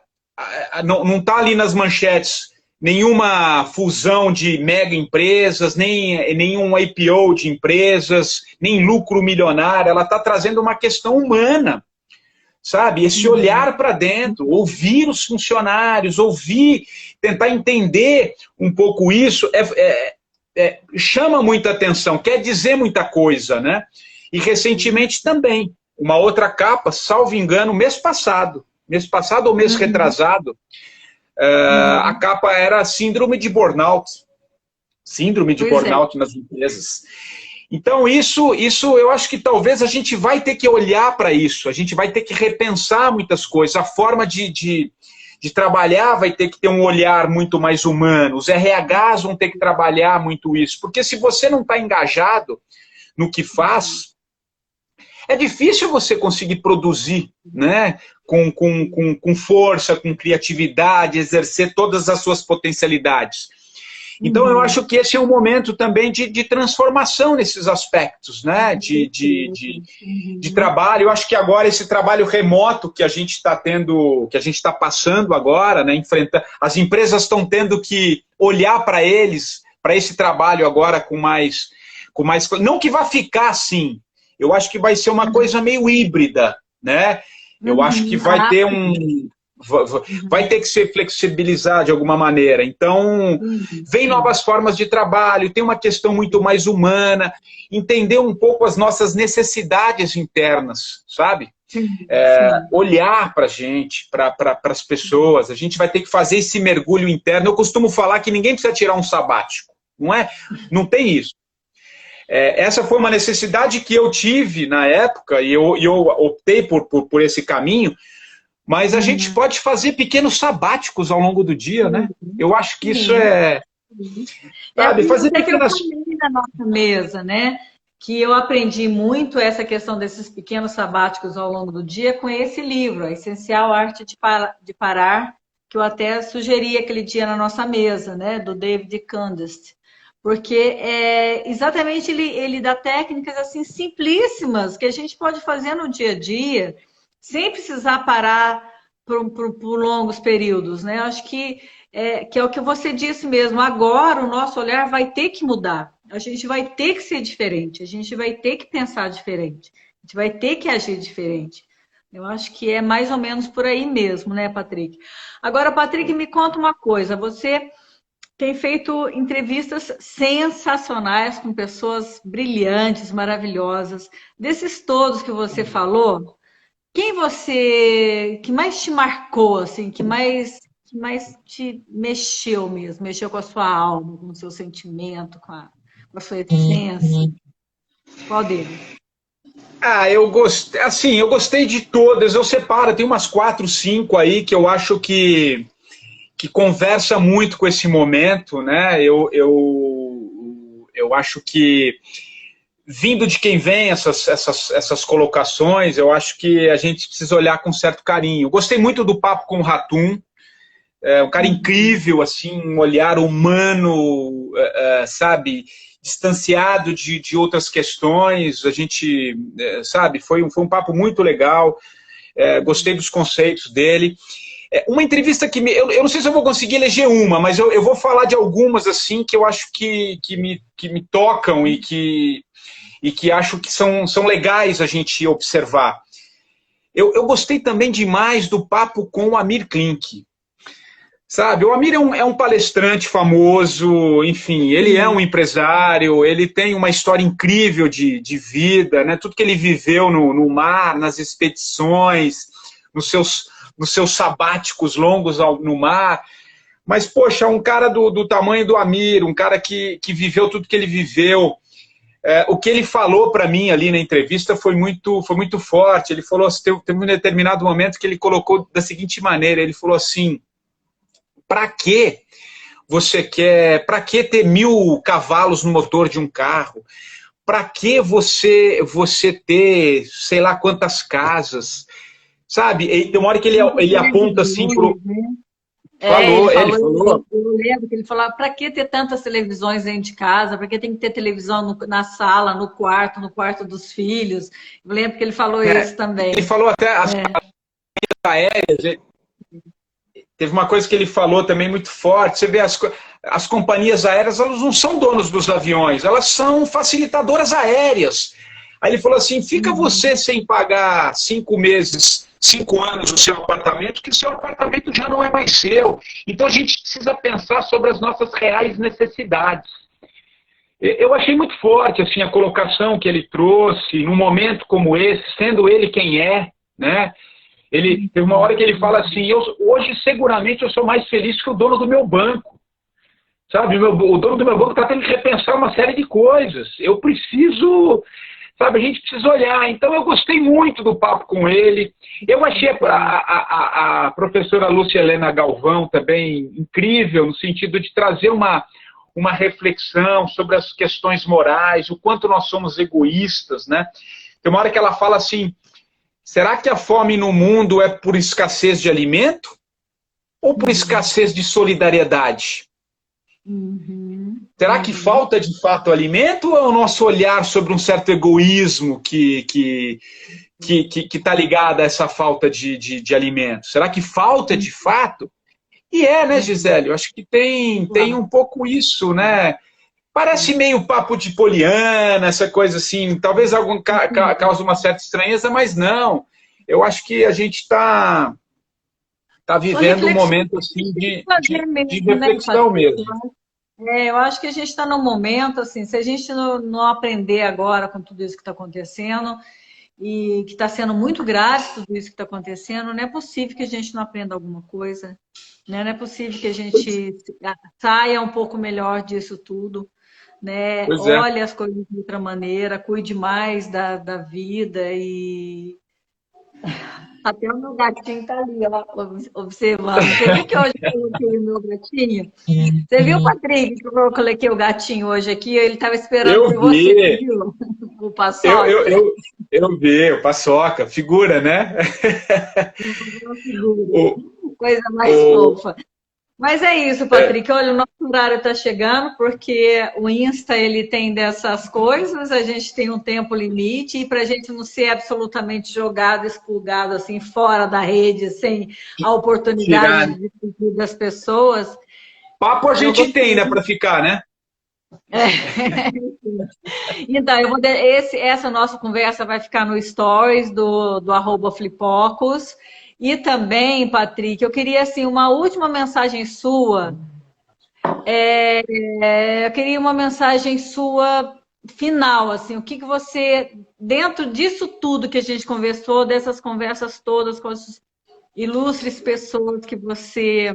não está ali nas manchetes nenhuma fusão de mega empresas, nem nenhum IPO de empresas, nem lucro milionário, ela está trazendo uma questão humana, sabe? Esse olhar para dentro, ouvir os funcionários, tentar entender um pouco isso, chama muita atenção, quer dizer muita coisa, né? E recentemente também, uma outra capa, salvo engano, mês passado ou mês retrasado, a capa era síndrome de burnout. Síndrome de burnout nas empresas. Então, isso eu acho que talvez a gente vai ter que olhar para isso, a gente vai ter que repensar muitas coisas, a forma de trabalhar vai ter que ter um olhar muito mais humano, os RHs vão ter que trabalhar muito isso, porque se você não está engajado no que faz, é difícil você conseguir produzir, né? Com força, com criatividade, exercer todas as suas potencialidades. Então, eu acho que esse é um momento também de transformação nesses aspectos, né? De trabalho. Eu acho que agora esse trabalho remoto que a gente está tendo, que a gente está passando agora, né? As empresas estão tendo que olhar para esse trabalho agora com mais. Não que vá ficar assim. Eu acho que vai ser uma coisa meio híbrida, né? Eu acho que vai ter que ser flexibilizar de alguma maneira. Então, vem novas formas de trabalho, tem uma questão muito mais humana, entender um pouco as nossas necessidades internas, sabe? Olhar para a gente, para as pessoas, a gente vai ter que fazer esse mergulho interno. Eu costumo falar que ninguém precisa tirar um sabático, não é? Não tem isso. Essa foi uma necessidade que eu tive na época, e eu optei por esse caminho, mas a gente pode fazer pequenos sabáticos ao longo do dia, né? Eu acho que isso sabe, fazer pequenas... na nossa mesa, né? Que eu aprendi muito essa questão desses pequenos sabáticos ao longo do dia com esse livro, A Essencial Arte de Parar, que eu até sugeri aquele dia na nossa mesa, né? Do David Candice. porque exatamente ele dá técnicas assim simplíssimas que a gente pode fazer no dia a dia, sem precisar parar por longos períodos, né? Eu acho que é o que você disse mesmo. Agora o nosso olhar vai ter que mudar. A gente vai ter que ser diferente, a gente vai ter que pensar diferente, a gente vai ter que agir diferente. Eu acho que é mais ou menos por aí mesmo, né, Patrick? Agora, Patrick, me conta uma coisa. Você tem feito entrevistas sensacionais com pessoas brilhantes, maravilhosas. Desses todos que você falou, quem que mais te marcou, assim, que mais te mexeu mesmo, mexeu com a sua alma, com o seu sentimento, com a sua essência? Qual deles? Eu gostei, assim, eu gostei de todas. Eu separo, tem umas 4, 5 aí que eu acho que conversa muito com esse momento, né? Eu acho que, vindo de quem vem essas colocações, eu acho que a gente precisa olhar com certo carinho. Eu gostei muito do papo com o Ratum, um cara incrível, assim, um olhar humano, sabe, distanciado de outras questões. A gente, sabe, foi um papo muito legal. Gostei dos conceitos dele. Uma entrevista que eu não sei se eu vou conseguir eleger uma, mas eu vou falar de algumas assim que eu acho que me tocam e que acho que são legais a gente observar. Eu gostei também demais do papo com o Amir Klink. Sabe, o Amir é um palestrante famoso, enfim, ele é um empresário, ele tem uma história incrível de vida, né? Tudo que ele viveu no mar, nas expedições, nos seus sabáticos longos no mar. Mas, poxa, um cara do tamanho do Amir, um cara que viveu tudo que ele viveu. O que ele falou para mim ali na entrevista foi muito forte. Ele falou, teve um determinado momento que ele colocou da seguinte maneira, ele falou assim: para que ter 1000 cavalos no motor de um carro? Para que você ter sei lá quantas casas? Sabe? Tem uma hora que ele aponta assim pro... Ele falou. Eu lembro que ele falava, para que ter tantas televisões dentro de casa? Para que tem que ter televisão na sala, no quarto dos filhos? Eu lembro que ele falou isso também. Ele falou até as companhias aéreas. Teve uma coisa que ele falou também muito forte. Você vê as companhias aéreas, elas não são donos dos aviões, elas são facilitadoras aéreas. Aí ele falou assim, fica você sem pagar 5 meses, 5 anos o seu apartamento, que o seu apartamento já não é mais seu. Então a gente precisa pensar sobre as nossas reais necessidades. Eu achei muito forte assim, a colocação que ele trouxe, num momento como esse, sendo ele quem é, né? Tem uma hora que ele fala assim, hoje seguramente eu sou mais feliz que o dono do meu banco. Sabe, o dono do meu banco está tendo que repensar uma série de coisas. Eu preciso... Sabe, a gente precisa olhar. Então, eu gostei muito do papo com ele. Eu achei a professora Lúcia Helena Galvão também incrível, no sentido de trazer uma reflexão sobre as questões morais, o quanto nós somos egoístas, né? Tem uma hora que ela fala assim, será que a fome no mundo é por escassez de alimento? Ou por escassez de solidariedade? Será que falta de fato alimento ou é o nosso olhar sobre um certo egoísmo que está ligado a essa falta de alimento? Será que falta de fato? E né, Gisele? Eu acho que tem um pouco isso, né? Parece meio papo de poliana, essa coisa assim, talvez cause uma certa estranheza, mas não. Eu acho que a gente está vivendo um momento assim de reflexão mesmo. Eu acho que a gente está num momento, assim, se a gente não aprender agora com tudo isso que está acontecendo, e que está sendo muito grave tudo isso que está acontecendo, não é possível que a gente não aprenda alguma coisa, né? Não é possível que a gente saia um pouco melhor disso tudo, né? Olhe as coisas de outra maneira, cuide mais da vida e... Até o meu gatinho tá ali, ó, observando. Você viu que hoje eu coloquei o meu gatinho? Você viu, Patrick, que eu coloquei o gatinho hoje aqui? Ele estava esperando por você, viu? O Paçoca. Eu vi, o Paçoca, figura, né? Coisa mais fofa. Mas é isso, Patrick. Olha, o nosso horário está chegando, porque o Insta ele tem dessas coisas, a gente tem um tempo limite, e para a gente não ser absolutamente jogado, expurgado assim, fora da rede, sem a oportunidade de discutir das pessoas. Papo a gente tem, né, para ficar, né? É. Então, essa nossa conversa vai ficar no Stories do @Flipocos. E também, Patrick, eu queria assim, uma última mensagem sua. Eu queria uma mensagem sua final, assim, o que você, dentro disso tudo que a gente conversou, dessas conversas todas com as ilustres pessoas que você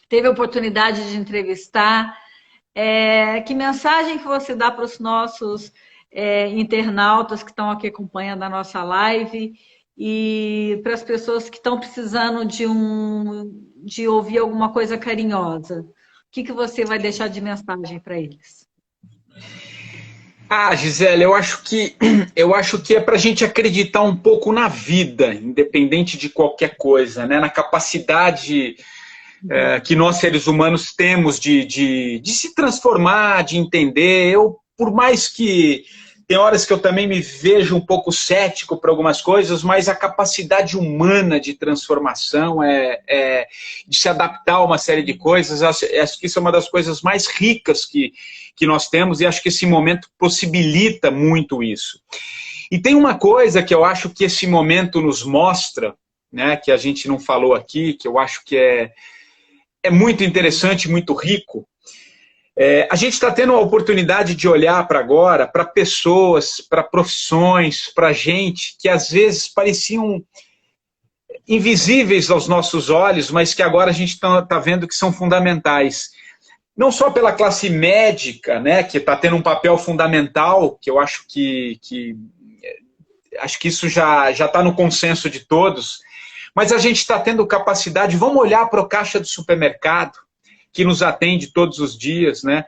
teve a oportunidade de entrevistar, que mensagem que você dá para os nossos internautas que estão aqui acompanhando a nossa live e para as pessoas que estão precisando de ouvir alguma coisa carinhosa? O que você vai deixar de mensagem para eles? Ah, Gisele, eu acho que é para a gente acreditar um pouco na vida, independente de qualquer coisa, né? Na capacidade que nós seres humanos temos de se transformar, de entender. Por mais que tem horas que eu também me vejo um pouco cético para algumas coisas, mas a capacidade humana de transformação, de se adaptar a uma série de coisas, acho que isso é uma das coisas mais ricas que nós temos, e acho que esse momento possibilita muito isso. E tem uma coisa que eu acho que esse momento nos mostra, né, que a gente não falou aqui, que eu acho que é muito interessante, muito rico. A gente está tendo a oportunidade de olhar para agora, para pessoas, para profissões, para gente que às vezes pareciam invisíveis aos nossos olhos, mas que agora a gente está vendo que são fundamentais. Não só pela classe médica, né, que está tendo um papel fundamental, que eu acho que isso já está no consenso de todos, mas a gente está tendo capacidade. Vamos olhar para o caixa do supermercado, que nos atende todos os dias, né?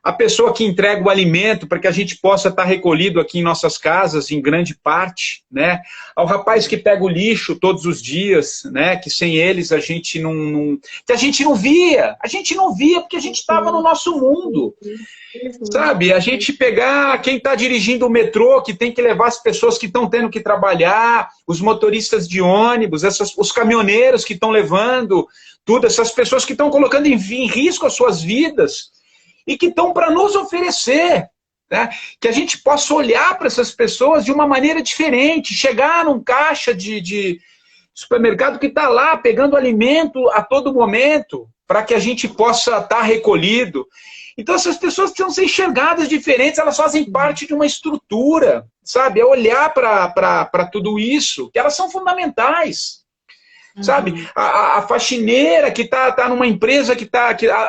A pessoa que entrega o alimento para que a gente possa estar recolhido aqui em nossas casas, em grande parte, né? Ao rapaz que pega o lixo todos os dias, né? Que sem eles a gente que a gente não via porque a gente estava no nosso mundo, sabe? A gente pegar quem está dirigindo o metrô, que tem que levar as pessoas que estão tendo que trabalhar, os motoristas de ônibus, os caminhoneiros que estão levando tudo, essas pessoas que estão colocando em risco as suas vidas e que estão para nos oferecer, né? Que a gente possa olhar para essas pessoas de uma maneira diferente, chegar num caixa de supermercado que está lá pegando alimento a todo momento, para que a gente possa estar recolhido. Então essas pessoas precisam ser enxergadas diferentes, elas fazem parte de uma estrutura, sabe? É olhar para tudo isso, que elas são fundamentais. Sabe, a faxineira que tá numa empresa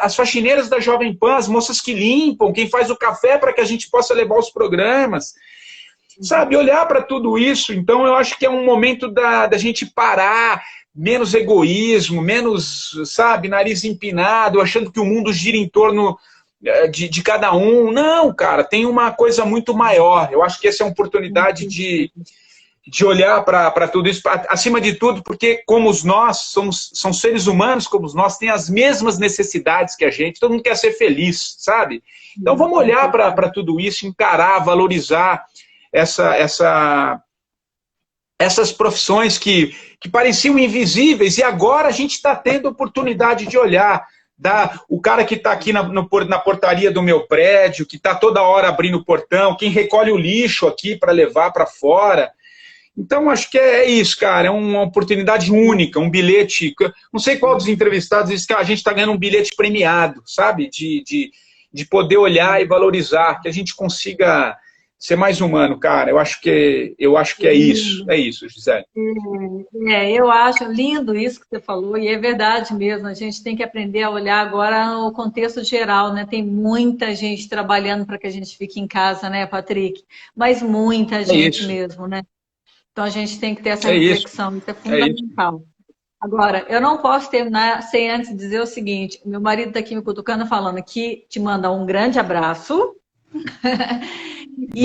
as faxineiras da Jovem Pan, as moças que limpam, quem faz o café para que a gente possa levar os programas, sabe, olhar para tudo isso. Então eu acho que é um momento da gente parar, menos egoísmo, menos, sabe, nariz empinado, achando que o mundo gira em torno de cada um. Não, cara, tem uma coisa muito maior. Eu acho que essa é uma oportunidade de olhar para tudo isso, acima de tudo, porque como nós são seres humanos, como nós, têm as mesmas necessidades que a gente, todo mundo quer ser feliz, sabe? Então vamos olhar para tudo isso, encarar, valorizar essas profissões que pareciam invisíveis, e agora a gente está tendo a oportunidade de olhar. O cara que está aqui na portaria do meu prédio, que está toda hora abrindo o portão, quem recolhe o lixo aqui para levar para fora. Então, acho que é isso, cara, é uma oportunidade única, um bilhete, não sei qual dos entrevistados disse que a gente está ganhando um bilhete premiado, sabe, de poder olhar e valorizar, que a gente consiga ser mais humano, cara. Eu acho que é isso, Gisele. Eu acho lindo isso que você falou, e é verdade mesmo, a gente tem que aprender a olhar agora o contexto geral, né? Tem muita gente trabalhando para que a gente fique em casa, né, Patrick? Mas muita gente mesmo, né? Então, a gente tem que ter essa reflexão, isso é fundamental. Agora, eu não posso terminar sem antes dizer o seguinte, meu marido está aqui me cutucando, falando que te manda um grande abraço e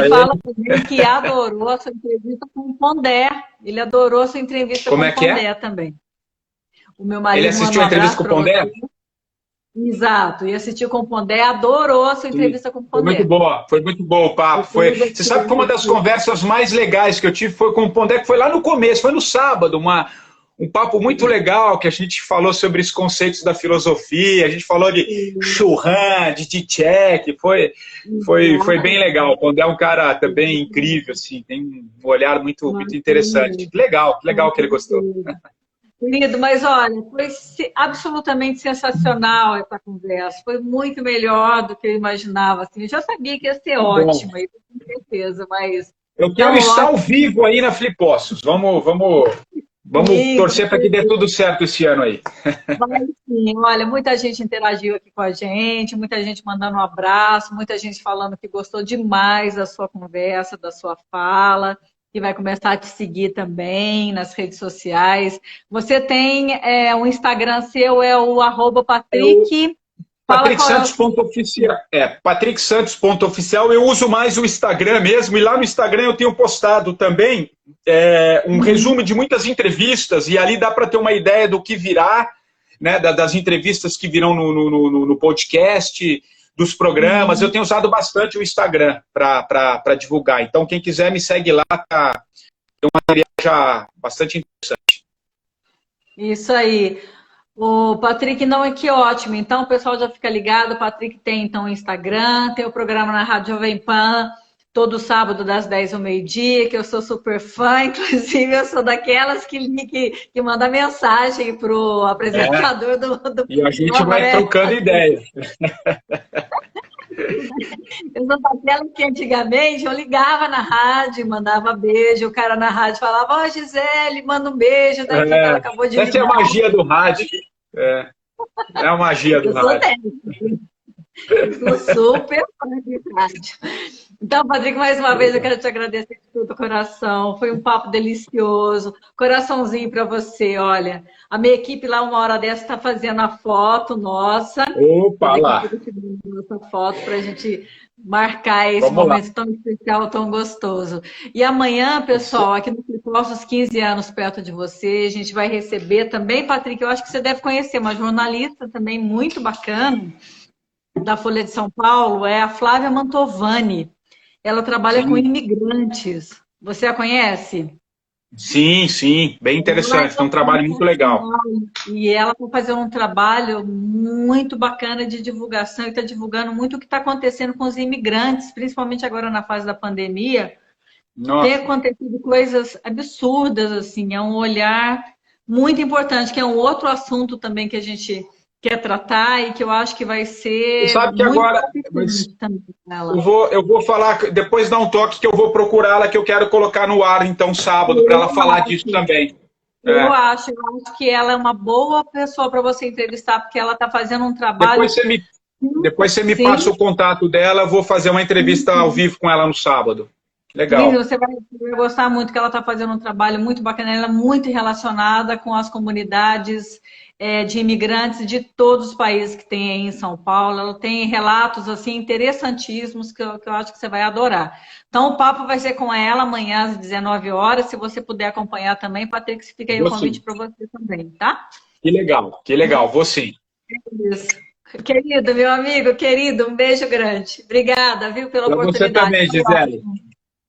fala também que adorou a sua entrevista com o Pondé. Ele adorou a sua entrevista com o Pondé também. O meu Ele marido manda assistiu um a entrevista abraço com o para você. Pondé? Exato, e assistiu com o Pondé, adorou a sua Sim. entrevista com o Foi Pondé. muito bom o papo. Depois Você sabe que foi uma das eu- conversas mais legais que eu tive foi com o Pondé, que foi lá no começo, foi no sábado, um papo muito legal, que a gente falou sobre os conceitos da filosofia, a gente falou de Churran, de Zizek, foi bem legal. O Pondé é um cara também incrível, assim, tem um olhar muito interessante. Que legal que ele gostou. Querido, mas olha, foi absolutamente sensacional essa conversa. Foi muito melhor do que eu imaginava. Assim. Eu já sabia que ia ser Bom, ótima, isso com certeza, mas eu quero tão estar ao ótimo. vivo aí na Flipossos. Vamos Sim, torcer para que dê tudo certo esse ano aí. vai sim. Olha, muita gente interagiu aqui com a gente, muita gente mandando um abraço, muita gente falando que gostou demais da sua conversa, da sua fala, que vai começar a te seguir também nas redes sociais. Você tem um Instagram seu, é o @Patrick. Fala Patrick qual é o Santos ponto oficial. Patrick Santos ponto oficial. Eu uso mais o Instagram mesmo, e lá no Instagram eu tenho postado também um resumo de muitas entrevistas, e ali dá para ter uma ideia do que virá, né, das entrevistas que virão no podcast, dos programas. Eu tenho usado bastante o Instagram para divulgar. Então, quem quiser me segue lá, tem um material já bastante interessante. Isso aí. O Patrick não é que ótimo. Então, o pessoal já fica ligado. O Patrick tem, então, o Instagram, tem o programa na Rádio Jovem Pan, todo sábado das 10 ao meio-dia, que eu sou super fã. Inclusive, eu sou daquelas que manda mensagem para o apresentador do E a gente programa, vai né? trocando ideias. Eu sou daquela que antigamente eu ligava na rádio, mandava beijo, o cara na rádio falava, ó, Gisele, manda um beijo daqui que ela acabou de Essa é a ligar. magia do rádio. É, é a magia do Eu sou rádio. dessa. Eu sou super fã de rádio. Então, Patrick, mais uma vez eu quero te agradecer de todo o coração. Foi um papo delicioso. Coraçãozinho para você, olha. A minha equipe lá, uma hora dessa, está fazendo a foto nossa. Opa, lá. Nossa foto para a gente marcar esse Vamos lá. momento tão especial, tão gostoso. E amanhã, pessoal, aqui no Nossos 15 anos perto de você, a gente vai receber também, Patrick, eu acho que você deve conhecer, uma jornalista também muito bacana da Folha de São Paulo, é a Flávia Mantovani. Ela trabalha com imigrantes. Você a conhece? Sim, sim, bem interessante. Tem um trabalho muito legal. E ela está fazendo um trabalho muito bacana de divulgação e está divulgando muito o que está acontecendo com os imigrantes, principalmente agora na fase da pandemia. Nossa. Tem acontecido coisas absurdas, assim, é um olhar muito importante, que é um outro assunto também que a gente quer tratar e que eu acho que vai Você ser sabe que muito agora também nela. eu vou falar, depois dá um toque que eu vou procurá-la, que eu quero colocar no ar, então, sábado, para ela falar disso também. Eu acho que ela é uma boa pessoa para você entrevistar, porque ela está fazendo um trabalho. Depois você me passa o contato dela, eu vou fazer uma entrevista ao vivo com ela no sábado. Legal. Sim, você vai gostar muito, que ela está fazendo um trabalho muito bacana. Ela é muito relacionada com as comunidades de imigrantes de todos os países que tem aí em São Paulo. Ela tem relatos assim interessantíssimos que eu acho que você vai adorar. Então, o papo vai ser com ela amanhã às 19 horas. Se você puder acompanhar também, Patrick, fica aí o convite para você também, tá? Que legal, vou sim. Isso. Querido, meu amigo, querido, um beijo grande. Obrigada, viu, pela oportunidade. Você também, Gisele.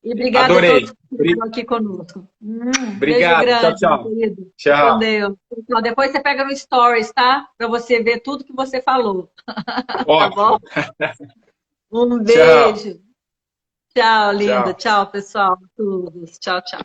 E obrigada a Adorei. todos que estão aqui conosco. Obrigado. Beijo grande, tchau, tchau. querido. Tchau. Com Deus. Depois você pega no Stories, tá? Para você ver tudo que você falou. Tá bom? Um beijo. Tchau, linda. Tchau, pessoal. Todos. Tchau, tchau.